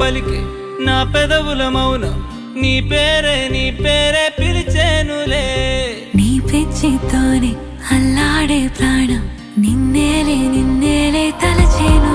పలికే నా పెదవుల మౌనం నీ పేరే పిలిచేనులే నీ పిచ్చితోనే అల్లాడే ప్రాణం నిన్నేలే తలచేను